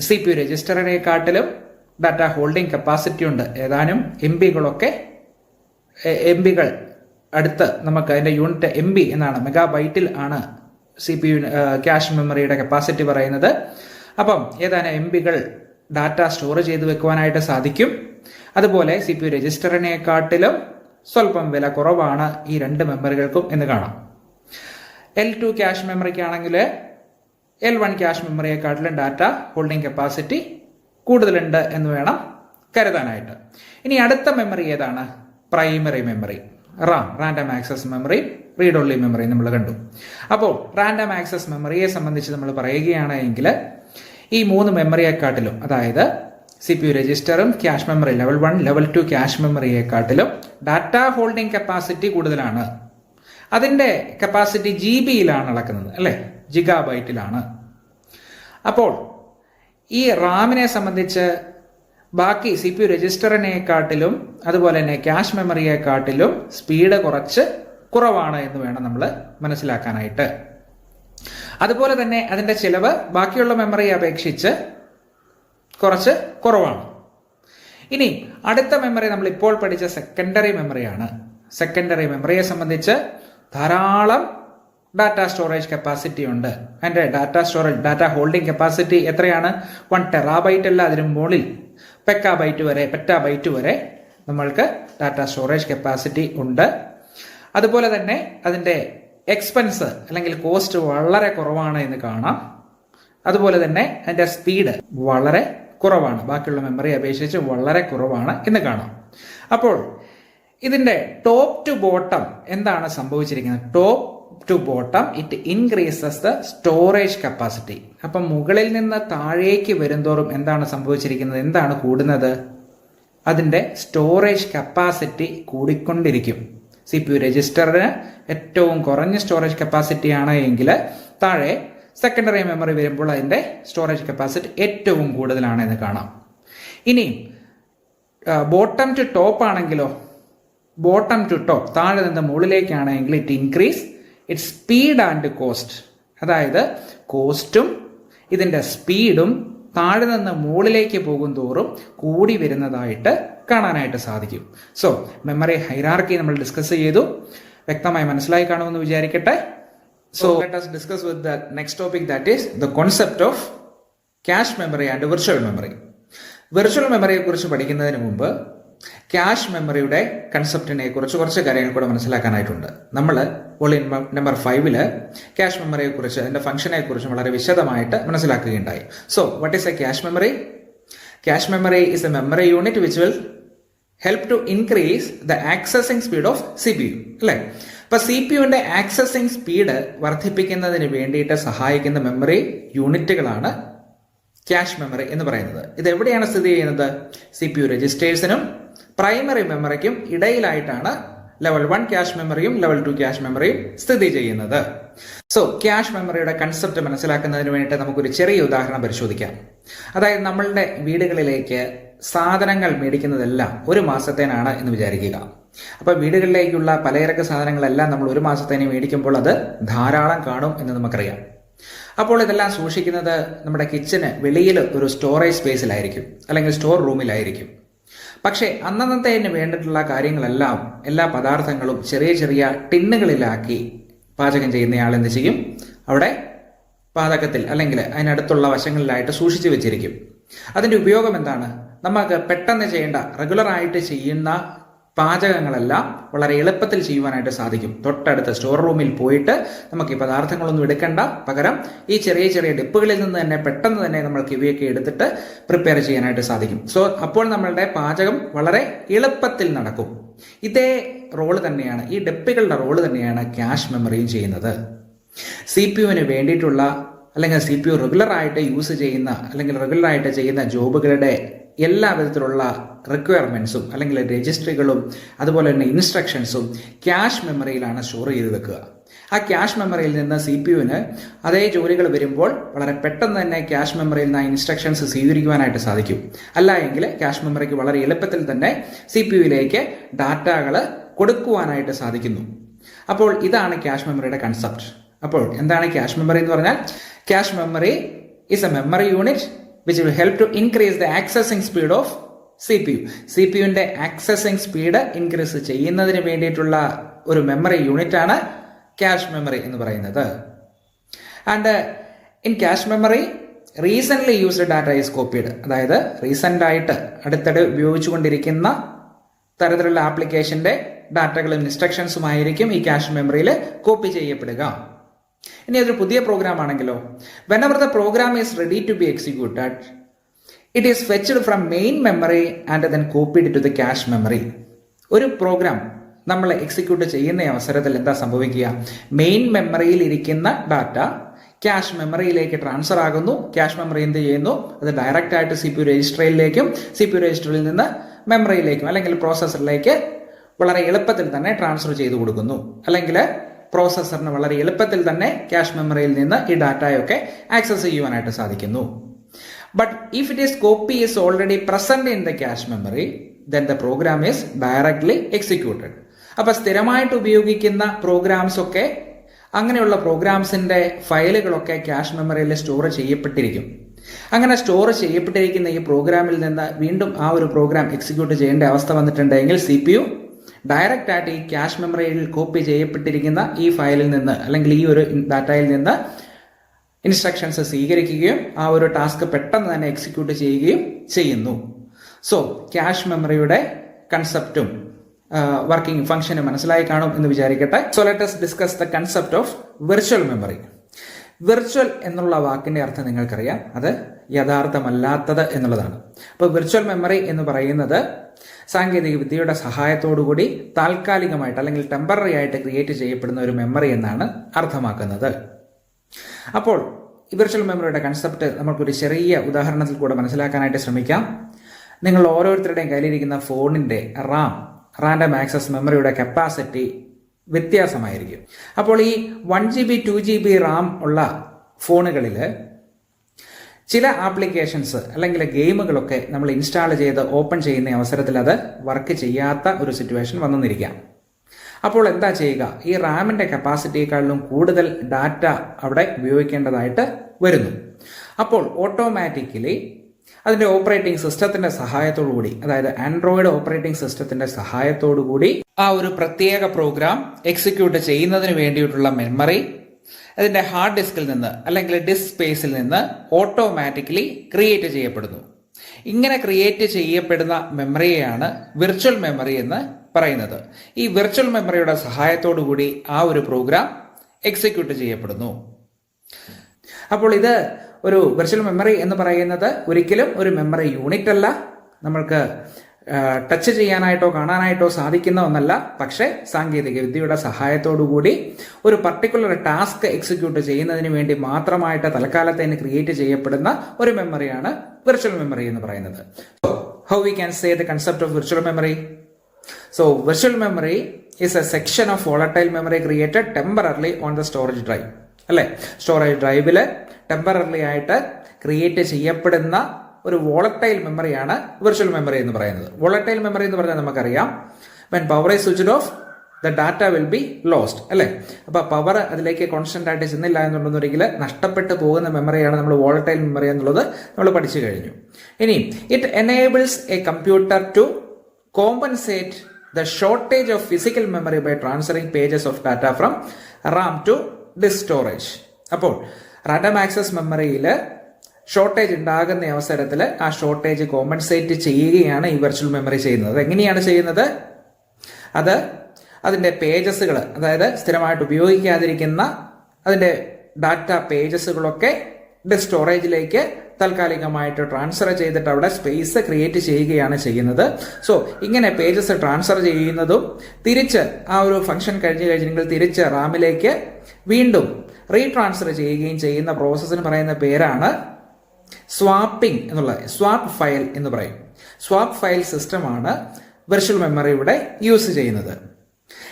CPU രജിസ്റ്ററിനെക്കാട്ടിലും ഡാറ്റ ഹോൾഡിംഗ് കപ്പാസിറ്റി ഉണ്ട്. ഏതാനും എം ബികൾ അടുത്ത് നമുക്ക് അതിന്റെ യൂണിറ്റ് MB എന്നാണ്, മെഗാബൈറ്റിൽ ആണ് CPU ക്യാഷ് മെമ്മറിയുടെ കപ്പാസിറ്റി പറയുന്നത്. അപ്പം ഏതാനും MB ഡാറ്റ സ്റ്റോർ ചെയ്ത് വെക്കുവാനായിട്ട് സാധിക്കും. അതുപോലെ CPU രജിസ്റ്ററിനെക്കാട്ടിലും സ്വല്പം വില കുറവാണ് ഈ രണ്ട് മെമ്മറികൾക്കും എന്ന് കാണാം. L2 ക്യാഷ് മെമ്മറിക്കാണെങ്കിൽ L1 ക്യാഷ് മെമ്മറിയെക്കാട്ടിലും ഡാറ്റ ഹോൾഡിംഗ് കപ്പാസിറ്റി കൂടുതലുണ്ട് എന്ന് വേണം കരുതാനായിട്ട്. ഇനി അടുത്ത മെമ്മറി ഏതാണ്? Primary memory, random access memory, read only memory നമ്മൾ കണ്ടു. അപ്പോൾ റാൻഡം ആക്സസ് മെമ്മറിയെ സംബന്ധിച്ച് നമ്മൾ പറയുകയാണെങ്കിൽ ഈ മൂന്ന് മെമ്മറിയെക്കാട്ടിലും, അതായത് CPU രജിസ്റ്ററും cache memory level 1 level 2 cache മെമ്മറിയെക്കാട്ടിലും ഡാറ്റ ഹോൾഡിംഗ് കപ്പാസിറ്റി കൂടുതലാണ്. അതിന്റെ കപ്പാസിറ്റി GB-യിലാണ് അളക്കുന്നത്, അല്ലെ, ജിഗാബൈറ്റിലാണ്. അപ്പോൾ ഈ റാമിനെ സംബന്ധിച്ച് ബാക്കി CPU രജിസ്റ്ററിനെക്കാട്ടിലും അതുപോലെ തന്നെ ക്യാഷ് മെമ്മറിയെക്കാട്ടിലും സ്പീഡ് കുറവാണ് എന്ന് വേണം നമ്മൾ മനസ്സിലാക്കാനായിട്ട്. അതുപോലെ തന്നെ അതിന്റെ ചിലവ് ബാക്കിയുള്ള മെമ്മറിയെ അപേക്ഷിച്ച് കുറച്ച് കുറവാണ്. ഇനി അടുത്ത മെമ്മറി നമ്മൾ ഇപ്പോൾ പഠിച്ച സെക്കൻഡറി മെമ്മറിയാണ്. സെക്കൻഡറി മെമ്മറിയെ സംബന്ധിച്ച് ധാരാളം ഡാറ്റ സ്റ്റോറേജ് കപ്പാസിറ്റി ഉണ്ട്. അതിന്റെ ഡാറ്റ ഹോൾഡിംഗ് കപ്പാസിറ്റി എത്രയാണ്? 1 ടെറാബൈറ്റ് അല്ല, അതിന് മുകളിൽ പെറ്റാബൈറ്റ് വരെ നമ്മൾക്ക് ഡാറ്റ സ്റ്റോറേജ് കപ്പാസിറ്റി ഉണ്ട്. അതുപോലെ തന്നെ അതിന്റെ എക്സ്പെൻസ് അല്ലെങ്കിൽ കോസ്റ്റ് വളരെ കുറവാണ് എന്ന് കാണാം. അതുപോലെ തന്നെ അതിന്റെ സ്പീഡ് വളരെ കുറവാണ്, ബാക്കിയുള്ള മെമ്മറി അപേക്ഷിച്ച് വളരെ കുറവാണ് എന്ന് കാണാം. അപ്പോൾ ഇതിന്റെ ടോപ്പ് ടു ബോട്ടം എന്താണ് സംഭവിച്ചിരിക്കുന്നത്? Top to bottom it increases the storage capacity. അപ്പം മുകളിൽ നിന്ന് താഴേക്ക് വരുന്തോറും എന്താണ് സംഭവിച്ചിരിക്കുന്നത്? എന്താണ് കൂടുന്നത്? അതിന്റെ സ്റ്റോറേജ് കപ്പാസിറ്റി കൂടിക്കൊണ്ടിരിക്കും. CPU രജിസ്റ്ററിന് ഏറ്റവും കുറഞ്ഞ സ്റ്റോറേജ് കപ്പാസിറ്റി ആണ് എങ്കിൽ താഴെ സെക്കൻഡറി മെമ്മറി വരുമ്പോൾ അതിന്റെ സ്റ്റോറേജ് കപ്പാസിറ്റി ഏറ്റവും കൂടുതലാണ് എന്ന് കാണാം. ഇനി ബോട്ടം ടു ടോപ്പ് ആണെങ്കിലോ, ബോട്ടം ടു ടോപ്പ് താഴെ നിന്ന് മുകളിലേക്കാണെങ്കിൽ it increase it speed and cost. അതായത് കോസ്റ്റും ഇതിന്റെ സ്പീഡും താഴെ നിന്ന് മുകളിലേക്ക് പോകും തോറും കൂടി വരുന്നതായിട്ട് കാണാനായിട്ട് സാധിക്കും. സോ മെമ്മറി ഹൈറാർക്കി നമ്മൾ ഡിസ്കസ് ചെയ്തു, വ്യക്തമായി മനസ്സിലായി കാണുമെന്ന് വിചാരിക്കട്ടെ. So let us discuss with the next topic, that is the concept of cache memory and virtual memory. Virtual മെമ്മറിയെ കുറിച്ച് പഠിക്കുന്നതിന് മുമ്പ് ക്യാഷ് മെമ്മറിയുടെ കൺസെപ്റ്റിനെ കുറിച്ച് കുറച്ച് കാര്യങ്ങൾ കൂടെ മനസ്സിലാക്കാനായിട്ടുണ്ട്. നമ്മൾ വോളിയം നമ്പർ 5 ക്യാഷ് മെമ്മറിയെ കുറിച്ച്, അതിന്റെ ഫംഗ്ഷനെ കുറിച്ച് വളരെ വിശദമായിട്ട് മനസ്സിലാക്കുകയുണ്ടായി. So what is a cache memory? Cache memory is a memory unit which will help to increase the accessing speed of CPU. അല്ലേ? അപ്പൊ CPUവിന്റെ ആക്സസിംഗ് സ്പീഡ് വർദ്ധിപ്പിക്കുന്നതിന് വേണ്ടിയിട്ട് സഹായിക്കുന്ന മെമ്മറി യൂണിറ്റുകളാണ് ക്യാഷ് മെമ്മറി എന്ന് പറയുന്നത്. ഇത് എവിടെയാണ് സ്ഥിതി ചെയ്യുന്നത്? CPU രജിസ്റ്റേഴ്സിനും പ്രൈമറി മെമ്മറിക്കും ഇടയിലായിട്ടാണ് ലെവൽ 1 ക്യാഷ് മെമ്മറിയും ലെവൽ 2 ക്യാഷ് മെമ്മറിയും സ്ഥിതി ചെയ്യുന്നത്. സോ ക്യാഷ് മെമ്മറിയുടെ കൺസെപ്റ്റ് മനസ്സിലാക്കുന്നതിന് വേണ്ടിയിട്ട് നമുക്കൊരു ചെറിയ ഉദാഹരണം പരിശോധിക്കാം. അതായത് നമ്മളുടെ വീടുകളിലേക്ക് സാധനങ്ങൾ മേടിക്കുന്നതെല്ലാം ഒരു മാസത്തേനാണ് എന്ന് വിചാരിക്കുക. അപ്പൊ വീടുകളിലേക്കുള്ള പലചരക്ക് സാധനങ്ങളെല്ലാം നമ്മൾ ഒരു മാസത്തേന് മേടിക്കുമ്പോൾ അത് ധാരാളം കാണും എന്ന് നമുക്കറിയാം. അപ്പോൾ ഇതെല്ലാം സൂക്ഷിക്കുന്നത് നമ്മുടെ കിച്ചന് വെളിയിൽ ഒരു സ്റ്റോറേജ് സ്പേസിലായിരിക്കും, അല്ലെങ്കിൽ സ്റ്റോർ റൂമിലായിരിക്കും. പക്ഷേ അന്നന്നത്തേന് വേണ്ടിയിട്ടുള്ള കാര്യങ്ങളെല്ലാം, എല്ലാ പദാർത്ഥങ്ങളും ചെറിയ ചെറിയ ടിന്നുകളിലാക്കി പാചകം ചെയ്യുന്നയാൾ എന്ത് ചെയ്യും? അവിടെ പാചകത്തിൽ അല്ലെങ്കിൽ അതിനടുത്തുള്ള വശങ്ങളിലായിട്ട് സൂക്ഷിച്ചു വെച്ചിരിക്കും. അതിന്റെ ഉപയോഗം എന്താണ്? നമുക്ക് പെട്ടെന്ന് ചെയ്യേണ്ട, റെഗുലറായിട്ട് ചെയ്യുന്ന പാചകങ്ങളെല്ലാം വളരെ എളുപ്പത്തിൽ ചെയ്യുവാനായിട്ട് സാധിക്കും. തൊട്ടടുത്ത സ്റ്റോർ റൂമിൽ പോയിട്ട് നമുക്ക് ഈ പദാർത്ഥങ്ങളൊന്നും എടുക്കേണ്ട, പകരം ഈ ചെറിയ ചെറിയ ഡിപ്പുകളിൽ നിന്ന് തന്നെ പെട്ടെന്ന് തന്നെ നമ്മൾക്ക് ഇവയൊക്കെ എടുത്തിട്ട് പ്രിപ്പയർ ചെയ്യാനായിട്ട് സാധിക്കും. സോ അപ്പോൾ നമ്മളുടെ പാചകം വളരെ എളുപ്പത്തിൽ നടക്കും. ഇതേ റോള് തന്നെയാണ്, ഈ ഡിപ്പുകളുടെ റോള് തന്നെയാണ് ക്യാഷ് മെമ്മറിയും ചെയ്യുന്നത്. CPUവിന് വേണ്ടിയിട്ടുള്ള അല്ലെങ്കിൽ CPU റെഗുലറായിട്ട് യൂസ് ചെയ്യുന്ന അല്ലെങ്കിൽ റെഗുലറായിട്ട് ചെയ്യുന്ന ജോബുകളുടെ എല്ലാ വിധത്തിലുള്ള റിക്വയർമെന്റ്സും അല്ലെങ്കിൽ രജിസ്ട്രികളും അതുപോലെ തന്നെ ഇൻസ്ട്രക്ഷൻസും ക്യാഷ് മെമ്മറിയിലാണ് സ്റ്റോർ ചെയ്ത് വെക്കുക. ആ ക്യാഷ് മെമ്മറിയിൽ നിന്ന് CPUവിന് അതേ ജോലികൾ വരുമ്പോൾ വളരെ പെട്ടെന്ന് തന്നെ ക്യാഷ് മെമ്മറിയിൽ നിന്ന് ആ ഇൻസ്ട്രക്ഷൻസ് സ്വീകരിക്കുവാനായിട്ട് സാധിക്കും. അല്ല എങ്കിൽ ക്യാഷ് മെമ്മറിക്ക് വളരെ എളുപ്പത്തിൽ തന്നെ CPUവിലേക്ക് ഡാറ്റകൾ കൊടുക്കുവാനായിട്ട് സാധിക്കുന്നു. അപ്പോൾ ഇതാണ് ക്യാഷ് മെമ്മറിയുടെ കൺസെപ്റ്റ്. അപ്പോൾ എന്താണ് ക്യാഷ് മെമ്മറി എന്ന് പറഞ്ഞാൽ? Cache memory is a memory unit which will help to increase the accessing speed of CPU. CPUവിന്റെ ആക്സസിങ് സ്പീഡ് ഇൻക്രീസ് ചെയ്യുന്നതിന് വേണ്ടിയിട്ടുള്ള ഒരു മെമ്മറി യൂണിറ്റ് ആണ് ക്യാഷ് മെമ്മറി എന്ന് പറയുന്നത്. And in cache memory recent used data is copied. അതായത് recent ആയിട്ട് അടുത്തിടെ ഉപയോഗിച്ചുകൊണ്ടിരിക്കുന്ന തരത്തിലുള്ള ആപ്ലിക്കേഷന്റെ ഡാറ്റകളും ഇൻസ്ട്രക്ഷൻസുമായിരിക്കും ഈ ക്യാഷ് മെമ്മറിയിൽ കോപ്പി ചെയ്യപ്പെടുക. ഇനി അതൊരു പുതിയ പ്രോഗ്രാം ആണെങ്കിലോ, whenever the program is ready to be executed, it is fetched from main memory and then copied to the cache memory. ഒരു പ്രോഗ്രാം നമ്മൾ എക്സിക്യൂട്ട് ചെയ്യുന്ന അവസരത്തിൽ എന്താ സംഭവിക്കുക? മെയിൻ മെമ്മറിയിൽ ഇരിക്കുന്ന ഡാറ്റ ക്യാഷ് മെമ്മറിയിലേക്ക് ട്രാൻസ്ഫർ ആകുന്നു. ക്യാഷ് മെമ്മറി എന്ത് ചെയ്യുന്നു? അത് ഡയറക്റ്റ് ആയിട്ട് CPU രജിസ്റ്ററിലേക്കും CPU രജിസ്റ്ററിൽ നിന്ന് മെമ്മറിയിലേക്കും അല്ലെങ്കിൽ പ്രോസസ്സറിലേക്ക് വളരെ എളുപ്പത്തിൽ തന്നെ ട്രാൻസ്ഫർ ചെയ്തു കൊടുക്കുന്നു. അല്ലെങ്കിൽ പ്രോസസ്സറിന് വളരെ എളുപ്പത്തിൽ തന്നെ ക്യാഷ് മെമ്മറിയിൽ നിന്ന് ഈ ഡാറ്റയൊക്കെ ആക്സസ് ചെയ്യുവാനായിട്ട് സാധിക്കുന്നു. But if it is copy is already present in the cache memory, then the program is directly executed. അപ്പൊ സ്ഥിരമായിട്ട് ഉപയോഗിക്കുന്ന പ്രോഗ്രാംസ് ഒക്കെ, അങ്ങനെയുള്ള പ്രോഗ്രാംസിന്റെ ഫയലുകളൊക്കെ ക്യാഷ് മെമ്മറിയിൽ സ്റ്റോർ ചെയ്യപ്പെട്ടിരിക്കും. അങ്ങനെ സ്റ്റോർ ചെയ്യപ്പെട്ടിരിക്കുന്ന ഈ പ്രോഗ്രാമിൽ നിന്ന് വീണ്ടും ആ ഒരു പ്രോഗ്രാം എക്സിക്യൂട്ട് ചെയ്യേണ്ട അവസ്ഥ വന്നിട്ടുണ്ടെങ്കിൽ CPU ഡയറക്റ്റ് ആയിട്ട് ഈ ക്യാഷ് മെമ്മറിയിൽ കോപ്പി ചെയ്യപ്പെട്ടിരിക്കുന്ന ഈ ഫയലിൽ നിന്ന് അല്ലെങ്കിൽ ഈ ഒരു ഡാറ്റയിൽ നിന്ന് ഇൻസ്ട്രക്ഷൻസ് സ്വീകരിക്കുകയും ആ ഒരു ടാസ്ക് പെട്ടെന്ന് തന്നെ എക്സിക്യൂട്ട് ചെയ്യുകയും ചെയ്യുന്നു. സോ ക്യാഷ് മെമ്മറിയുടെ കൺസെപ്റ്റും വർക്കിംഗ് ഫംഗ്ഷനും മനസ്സിലായി കാണും എന്ന് വിചാരിക്കട്ടെ. So let us discuss the concept of virtual memory. Virtual എന്നുള്ള വാക്കിന്റെ അർത്ഥം നിങ്ങൾക്കറിയാം, അത് യഥാർത്ഥമല്ലാത്തത് എന്നുള്ളതാണ്. അപ്പോൾ വിർച്വൽ മെമ്മറി എന്ന് പറയുന്നത് സാങ്കേതിക വിദ്യയുടെ സഹായത്തോടുകൂടി താൽക്കാലികമായിട്ട് അല്ലെങ്കിൽ ടെമ്പററി ആയിട്ട് ക്രിയേറ്റ് ചെയ്യപ്പെടുന്ന ഒരു മെമ്മറി എന്നാണ് അർത്ഥമാക്കുന്നത്. അപ്പോൾ ഈ വിർച്വൽ മെമ്മറിയുടെ കൺസെപ്റ്റ് നമുക്കൊരു ചെറിയ ഉദാഹരണത്തിൽ കൂടെ മനസ്സിലാക്കാനായിട്ട് ശ്രമിക്കാം. നിങ്ങൾ ഓരോരുത്തരുടെയും കയ്യിലിരിക്കുന്ന ഫോണിന്റെ റാൻഡം ആക്സസ് മെമ്മറിയുടെ കപ്പാസിറ്റി വ്യത്യാസമായിരിക്കും. അപ്പോൾ ഈ 1GB 2GB റാം ഉള്ള ഫോണുകളിൽ ചില ആപ്ലിക്കേഷൻസ് അല്ലെങ്കിൽ ഗെയിമുകളൊക്കെ നമ്മൾ ഇൻസ്റ്റാൾ ചെയ്ത് ഓപ്പൺ ചെയ്യുന്ന അവസരത്തിൽ അത് വർക്ക് ചെയ്യാത്ത ഒരു സിറ്റുവേഷൻ വന്നെന്നിരിക്കാം. അപ്പോൾ എന്താ ചെയ്യുക? ഈ റാമിന്റെ കപ്പാസിറ്റിയെക്കാളും കൂടുതൽ ഡാറ്റ അവിടെ ഉപയോഗിക്കേണ്ടതായിട്ട് വരുന്നു. അപ്പോൾ ഓട്ടോമാറ്റിക്കലി അതിന്റെ ഓപ്പറേറ്റിംഗ് സിസ്റ്റത്തിന്റെ സഹായത്തോടു കൂടി, അതായത് ആൻഡ്രോയിഡ് ഓപ്പറേറ്റിംഗ് സിസ്റ്റത്തിന്റെ സഹായത്തോടു കൂടി ആ ഒരു പ്രത്യേക പ്രോഗ്രാം എക്സിക്യൂട്ട് ചെയ്യുന്നതിന് വേണ്ടിയിട്ടുള്ള മെമ്മറി അതിന്റെ ഹാർഡ് ഡിസ്കിൽ നിന്ന് അല്ലെങ്കിൽ ഡിസ്ക് സ്പേസിൽ നിന്ന് ഓട്ടോമാറ്റിക്കലി ക്രിയേറ്റ് ചെയ്യപ്പെടുന്നു. ഇങ്ങനെ ക്രിയേറ്റ് ചെയ്യപ്പെടുന്ന മെമ്മറിയെയാണ് വിർച്വൽ മെമ്മറി എന്ന് പറയുന്നത്. ഈ വിർച്വൽ മെമ്മറിയുടെ സഹായത്തോടു കൂടി ആ ഒരു പ്രോഗ്രാം എക്സിക്യൂട്ട് ചെയ്യപ്പെടുന്നു. അപ്പോൾ ഇത് ഒരു വിർച്വൽ മെമ്മറി എന്ന് പറയുന്നത് ഒരിക്കലും ഒരു മെമ്മറി യൂണിറ്റ് അല്ല, നമ്മൾക്ക് ടച്ച് ചെയ്യാനായിട്ടോ കാണാനായിട്ടോ സാധിക്കുന്ന ഒന്നല്ല. പക്ഷേ സാങ്കേതിക വിദ്യയുടെ സഹായത്തോടു കൂടി ഒരു പർട്ടിക്കുലർ ടാസ്ക് എക്സിക്യൂട്ട് ചെയ്യുന്നതിന് വേണ്ടി മാത്രമായിട്ട് തൽക്കാലത്തേന് ക്രിയേറ്റ് ചെയ്യപ്പെടുന്ന ഒരു മെമ്മറിയാണ് വിർച്വൽ മെമ്മറി എന്ന് പറയുന്നത്. How we can say the concept of virtual memory? So virtual memory is a section of volatile memory created temporarily on the storage drive. അല്ലെ, സ്റ്റോറേജ് ഡ്രൈവില് ടെമ്പററി ആയിട്ട് create ചെയ്യപ്പെടുന്ന ഒരു വോളറ്റൈൽ മെമ്മറിയാണ് വിർച്വൽ മെമ്മറി എന്ന് പറയുന്നത്. Volatile memory എന്ന് പറഞ്ഞാൽ നമുക്കറിയാം, when power is switched off the data will be lost. അല്ലെ, അപ്പൊ പവർ അതിലേക്ക് കോൺസ്റ്റന്റ് ആയിട്ട് ചെന്നില്ല എന്നുണ്ടെന്നുണ്ടെങ്കിൽ നഷ്ടപ്പെട്ടു പോകുന്ന മെമ്മറിയാണ് നമ്മൾ വോളറ്റൈൽ മെമ്മറി എന്നുള്ളത് നമ്മൾ പഠിച്ചു കഴിഞ്ഞു. ഇനി it enables a computer to compensate the shortage of physical memory by transferring pages of data from RAM to disk storage. അപ്പോൾ റാൻഡം ആക്സസ് മെമ്മറിയിൽ ഷോർട്ടേജ് ഉണ്ടാകുന്ന അവസരത്തിൽ ആ ഷോർട്ടേജ് കോമ്പൻസേറ്റ് ചെയ്യുകയാണ് ഈ വിർച്വൽ മെമ്മറി ചെയ്യുന്നത്. എങ്ങനെയാണ് ചെയ്യുന്നത്? അത് അതിൻ്റെ പേജസുകൾ, അതായത് സ്ഥിരമായിട്ട് ഉപയോഗിക്കാതിരിക്കുന്ന അതിൻ്റെ ഡാറ്റ പേജസുകളൊക്കെ ഡിസ്ക് സ്റ്റോറേജിലേക്ക് താൽക്കാലികമായിട്ട് ട്രാൻസ്ഫർ ചെയ്തിട്ട് അവിടെ സ്പേസ് ക്രിയേറ്റ് ചെയ്യുകയാണ് ചെയ്യുന്നത്. സോ ഇങ്ങനെ പേജസ് ട്രാൻസ്ഫർ ചെയ്യുന്നതും തിരിച്ച് ആ ഒരു ഫംഗ്ഷൻ കഴിഞ്ഞെങ്കിൽ തിരിച്ച് റാമിലേക്ക് വീണ്ടും റീട്രാൻസ്ഫർ ചെയ്യുകയും ചെയ്യുന്ന പ്രോസസ്സിന് പറയുന്ന പേരാണ് സ്വാപ്പിംഗ് എന്നുള്ളത്. സ്വാപ്പ് ഫയൽ എന്ന് പറയും. സ്വാപ്പ് ഫയൽ സിസ്റ്റമാണ് വിർച്വൽ മെമ്മറിയുടെ യൂസ് ചെയ്യുന്നത്.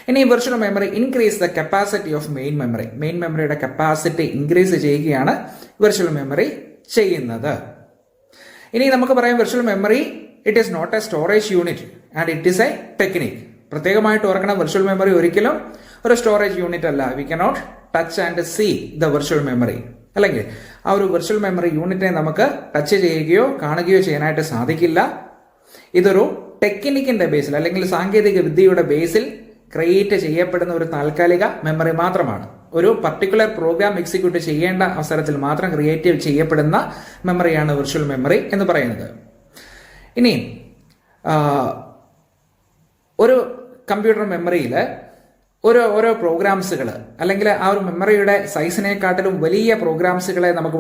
ഇനി virtual memory increase the capacity of main memory. Main മെമ്മറിയുടെ കപ്പാസിറ്റി ഇൻക്രീസ് ചെയ്യുകയാണ് വിർച്വൽ മെമ്മറി ചെയ്യുന്നത്. ഇനി നമുക്ക് പറയാം virtual memory it is not a storage unit and it is a technique. പ്രത്യേകമായിട്ട് ഓർക്കണം, വിർച്വൽ മെമ്മറി ഒരിക്കലും ഒരു സ്റ്റോറേജ് യൂണിറ്റ് അല്ല. We cannot touch and see the virtual memory. അല്ലെങ്കിൽ ആ ഒരു വിർച്വൽ മെമ്മറി യൂണിറ്റിനെ നമുക്ക് ടച്ച് ചെയ്യുകയോ കാണുകയോ ചെയ്യാനായിട്ട് സാധിക്കില്ല. ഇതൊരു ടെക്നിക്കിന്റെ ബേസിൽ അല്ലെങ്കിൽ സാങ്കേതിക വിദ്യയുടെ ബേസിൽ ക്രിയേറ്റ് ചെയ്യപ്പെടുന്ന ഒരു താൽക്കാലിക മെമ്മറി മാത്രമാണ്. ഒരു പർട്ടിക്കുലർ പ്രോഗ്രാം എക്സിക്യൂട്ട് ചെയ്യേണ്ട അവസരത്തിൽ മാത്രം ക്രിയേറ്റ് ചെയ്യപ്പെടുന്ന മെമ്മറിയാണ് വിർച്വൽ മെമ്മറി എന്ന് പറയുന്നത്. ഇനി ഒരു കമ്പ്യൂട്ടർ മെമ്മറിയിൽ ഓരോ പ്രോഗ്രാംസുകൾ അല്ലെങ്കിൽ ആ ഒരു മെമ്മറിയുടെ സൈസിനെക്കാട്ടിലും വലിയ പ്രോഗ്രാംസുകളെ നമുക്ക്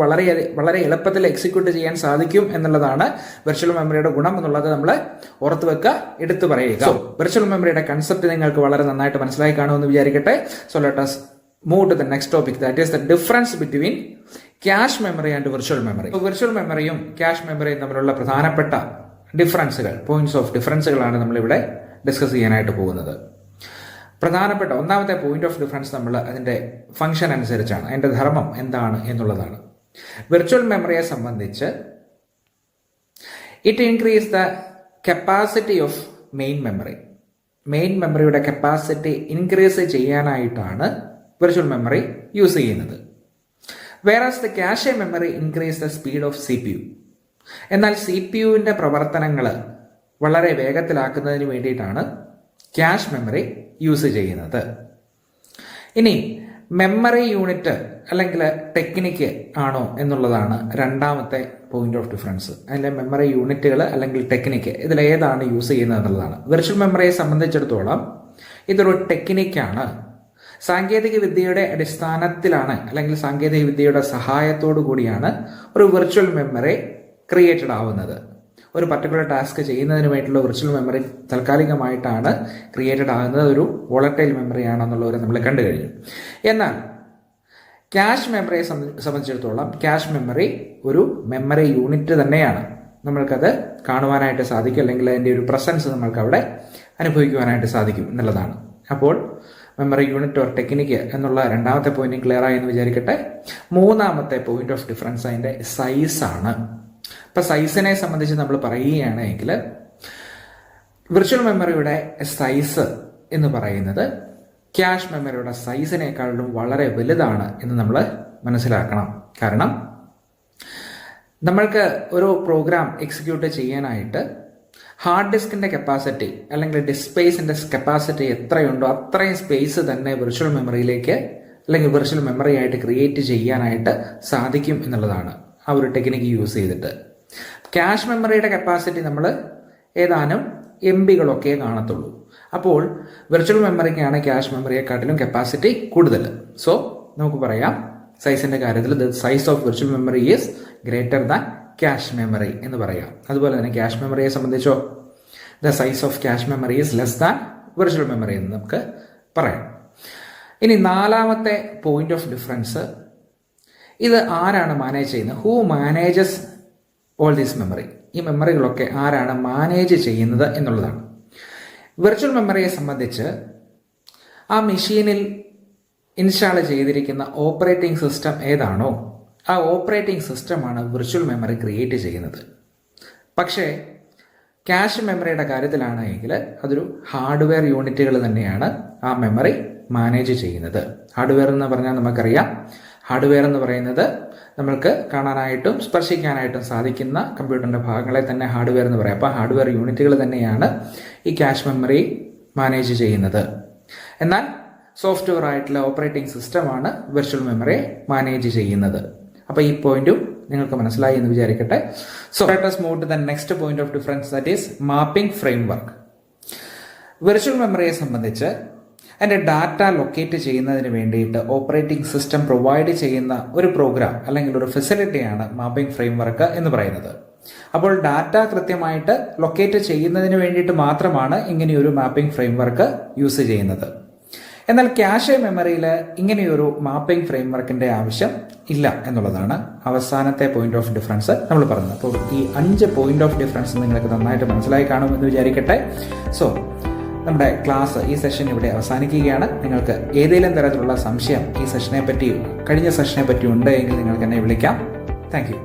വളരെ എളുപ്പത്തിൽ എക്സിക്യൂട്ട് ചെയ്യാൻ സാധിക്കും എന്നുള്ളതാണ് വിർച്വൽ മെമ്മറിയുടെ ഗുണം എന്നുള്ളത് നമ്മൾ ഓർത്ത് വെക്കുക, എടുത്തു പറയുക. വിർച്വൽ മെമ്മറിയുടെ കൺസെപ്റ്റ് നിങ്ങൾക്ക് വളരെ നന്നായിട്ട് മനസ്സിലായി കാണുമെന്ന് വിചാരിക്കട്ടെ. So let us move to the next topic, that is the difference between cache memory and virtual memory. Virtual മെമ്മറിയും ക്യാഷ് മെമ്മറിയും തമ്മിലുള്ള പ്രധാനപ്പെട്ട ഡിഫറൻസുകൾ, പോയിന്റ്സ് ഓഫ് ഡിഫറൻസുകളാണ് നമ്മളിവിടെ ഡിസ്കസ് ചെയ്യാനായിട്ട് പോകുന്നത്. പ്രധാനപ്പെട്ട ഒന്നാമത്തെ പോയിന്റ് ഓഫ് ഡിഫറൻസ് നമ്മൾ അതിന്റെ ഫംഗ്ഷൻ അനുസരിച്ചാണ്, അതിന്റെ ധർമ്മം എന്താണ് എന്നുള്ളതാണ്. വിർച്വൽ മെമ്മറിയെ സംബന്ധിച്ച് it increase the capacity of main memory. Main മെമ്മറിയുടെ കപ്പാസിറ്റി ഇൻക്രീസ് ചെയ്യാനായിട്ടാണ് വിർച്വൽ മെമ്മറി യൂസ് ചെയ്യുന്നത്. വേറാസ് the cache memory increase the speed of CPU. എന്നാൽ CPU-വിന്റെ പ്രവർത്തനങ്ങൾ വളരെ വേഗത്തിലാക്കുന്നതിന് വേണ്ടിയിട്ടാണ് ക്യാഷ് മെമ്മറി യൂസ് ചെയ്യുന്നത്. ഇനി മെമ്മറി യൂണിറ്റ് അല്ലെങ്കിൽ ടെക്നിക്ക് ആണോ എന്നുള്ളതാണ് രണ്ടാമത്തെ പോയിന്റ് ഓഫ് ഡിഫറൻസ്. അതിലെ മെമ്മറി യൂണിറ്റുകൾ അല്ലെങ്കിൽ ടെക്നിക്ക് ഇതിലേതാണ് യൂസ് ചെയ്യുന്നത് എന്നുള്ളതാണ്. വിർച്വൽ മെമ്മറിയെ സംബന്ധിച്ചിടത്തോളം ഇതൊരു ടെക്നിക്കാണ്. സാങ്കേതിക വിദ്യയുടെ അടിസ്ഥാനത്തിലാണ് അല്ലെങ്കിൽ സാങ്കേതിക വിദ്യയുടെ സഹായത്തോടു കൂടിയാണ് ഒരു വിർച്വൽ മെമ്മറി ക്രിയേറ്റഡ് ആവുന്നത്. ഒരു പർട്ടിക്കുലർ ടാസ്ക് ചെയ്യുന്നതിന് വേണ്ടിയിട്ടുള്ള വിർച്വൽ മെമ്മറി താൽക്കാലികമായിട്ടാണ് ക്രിയേറ്റഡ് ആകുന്നത്. ഒരു വോളറ്റൈൽ മെമ്മറി ആണെന്നുള്ളവരെ നമ്മൾ കണ്ടു കഴിഞ്ഞു. എന്നാൽ ക്യാഷ് മെമ്മറിയെ സംബന്ധിച്ചിടത്തോളം ക്യാഷ് മെമ്മറി ഒരു മെമ്മറി യൂണിറ്റ് തന്നെയാണ്. നമ്മൾക്കത് കാണുവാനായിട്ട് സാധിക്കും, അല്ലെങ്കിൽ അതിൻ്റെ ഒരു പ്രസൻസ് നമ്മൾക്ക് അവിടെ അനുഭവിക്കുവാനായിട്ട് സാധിക്കും എന്നുള്ളതാണ്. അപ്പോൾ മെമ്മറി യൂണിറ്റ് ഓർ ടെക്നിക്ക് എന്നുള്ള രണ്ടാമത്തെ പോയിന്റ് ക്ലിയർ ആയി എന്ന് വിചാരിക്കട്ടെ. മൂന്നാമത്തെ പോയിന്റ് ഓഫ് ഡിഫറൻസ് അതിൻ്റെ സൈസാണ്. ഇപ്പം സൈസിനെ സംബന്ധിച്ച് നമ്മൾ പറയുകയാണെങ്കിൽ വിർച്വൽ മെമ്മറിയുടെ സൈസ് എന്ന് പറയുന്നത് ക്യാഷ് മെമ്മറിയുടെ സൈസിനേക്കാളും വളരെ വലുതാണ് എന്ന് നമ്മൾ മനസ്സിലാക്കണം. കാരണം നമ്മൾക്ക് ഒരു പ്രോഗ്രാം എക്സിക്യൂട്ട് ചെയ്യാനായിട്ട് ഹാർഡ് ഡിസ്കിന്റെ കപ്പാസിറ്റി അല്ലെങ്കിൽ ഡിസ്ക് സ്പേസിന്റെ കപ്പാസിറ്റി എത്രയുണ്ടോ അത്രയും സ്പേസ് തന്നെ വിർച്വൽ മെമ്മറിയിലേക്ക് അല്ലെങ്കിൽ വിർച്വൽ മെമ്മറി ആയിട്ട് ക്രിയേറ്റ് ചെയ്യാനായിട്ട് സാധിക്കും എന്നുള്ളതാണ് ആ ഒരു ടെക്നിക്ക് യൂസ് ചെയ്തിട്ട്. ക്യാഷ് മെമ്മറിയുടെ കപ്പാസിറ്റി നമ്മൾ ഏതാനും MB-കളൊക്കെ കാണത്തുള്ളൂ. അപ്പോൾ വിർച്വൽ മെമ്മറിക്കാണ് ക്യാഷ് മെമ്മറിയെക്കാട്ടിലും കപ്പാസിറ്റി കൂടുതൽ. സോ നമുക്ക് പറയാം സൈസിന്റെ കാര്യത്തിൽ the size of virtual memory is greater than cache memory എന്ന് പറയാം. അതുപോലെ തന്നെ ക്യാഷ് മെമ്മറിയെ സംബന്ധിച്ചോ the size of cache memory is less than virtual memory എന്ന് നമുക്ക് പറയാം. ഇനി നാലാമത്തെ പോയിന്റ് ഓഫ് ഡിഫറൻസ്, ഇത് ആരാണ് മാനേജ് ചെയ്യുന്നത്? Who manages all these memory? ഈ മെമ്മറികളൊക്കെ ആരാണ് മാനേജ് ചെയ്യുന്നത് എന്നുള്ളതാണ്. വിർച്വൽ മെമ്മറിയെ സംബന്ധിച്ച് ആ മെഷീനിൽ ഇൻസ്റ്റാൾ ചെയ്തിരിക്കുന്ന ഓപ്പറേറ്റിംഗ് സിസ്റ്റം ഏതാണോ ആ ഓപ്പറേറ്റിംഗ് സിസ്റ്റമാണ് വിർച്വൽ മെമ്മറി ക്രിയേറ്റ് ചെയ്യുന്നത്. പക്ഷേ ക്യാഷ് മെമ്മറിയുടെ കാര്യത്തിലാണെങ്കിൽ അതൊരു ഹാർഡ്വെയർ യൂണിറ്റുകൾ തന്നെയാണ് ആ മെമ്മറി മാനേജ് ചെയ്യുന്നത്. ഹാർഡ്വെയർ എന്ന് പറഞ്ഞാൽ നമുക്കറിയാം, ഹാർഡ്വെയർ എന്ന് പറയുന്നത് നമ്മൾക്ക് കാണാനായിട്ടും സ്പർശിക്കാനായിട്ടും സാധിക്കുന്ന കമ്പ്യൂട്ടറിൻ്റെ ഭാഗങ്ങളെ തന്നെ ഹാർഡ്വെയർ എന്ന് പറയാം. അപ്പോൾ ഹാർഡ്വെയർ യൂണിറ്റുകൾ തന്നെയാണ് ഈ ക്യാഷ് മെമ്മറി മാനേജ് ചെയ്യുന്നത്. എന്നാൽ സോഫ്റ്റ്വെയർ ആയിട്ടുള്ള ഓപ്പറേറ്റിംഗ് സിസ്റ്റമാണ് വിർച്വൽ മെമ്മറിയെ മാനേജ് ചെയ്യുന്നത്. അപ്പോൾ ഈ പോയിന്റും നിങ്ങൾക്ക് മനസ്സിലായി എന്ന് വിചാരിക്കട്ടെ. So let us move to the next point of difference, that is mapping framework. Virtual മെമ്മറിയെ സംബന്ധിച്ച് അതിൻ്റെ ഡാറ്റ ലൊക്കേറ്റ് ചെയ്യുന്നതിന് വേണ്ടിയിട്ട് ഓപ്പറേറ്റിംഗ് സിസ്റ്റം പ്രൊവൈഡ് ചെയ്യുന്ന ഒരു പ്രോഗ്രാം അല്ലെങ്കിൽ ഒരു ഫെസിലിറ്റിയാണ് മാപ്പിംഗ് ഫ്രെയിംവർക്ക് എന്ന് പറയുന്നത്. അപ്പോൾ ഡാറ്റ കൃത്യമായിട്ട് ലൊക്കേറ്റ് ചെയ്യുന്നതിന് വേണ്ടിയിട്ട് മാത്രമാണ് ഇങ്ങനെയൊരു മാപ്പിംഗ് ഫ്രെയിംവർക്ക് യൂസ് ചെയ്യുന്നത്. എന്നാൽ ക്യാഷെ മെമ്മറിയിൽ ഇങ്ങനെയൊരു മാപ്പിംഗ് ഫ്രെയിംവർക്കിന്റെ ആവശ്യം ഇല്ല എന്നുള്ളതാണ് അവസാനത്തെ പോയിന്റ് ഓഫ് ഡിഫറൻസ് നമ്മൾ പറഞ്ഞത്. അപ്പോൾ ഈ 5 പോയിന്റ് ഓഫ് ഡിഫറൻസ് നിങ്ങൾക്ക് നന്നായിട്ട് മനസ്സിലായി കാണുമെന്ന് വിചാരിക്കട്ടെ. സോ നമ്മുടെ ക്ലാസ്, ഈ സെഷൻ ഇവിടെ അവസാനിക്കുകയാണ്. നിങ്ങൾക്ക് ഏതെങ്കിലും തരത്തിലുള്ള സംശയം ഈ സെഷനെ പറ്റി, കഴിഞ്ഞ സെഷനെ പറ്റി ഉണ്ട് എങ്കിൽ നിങ്ങൾക്ക് എന്നെ വിളിക്കാം. Thank you.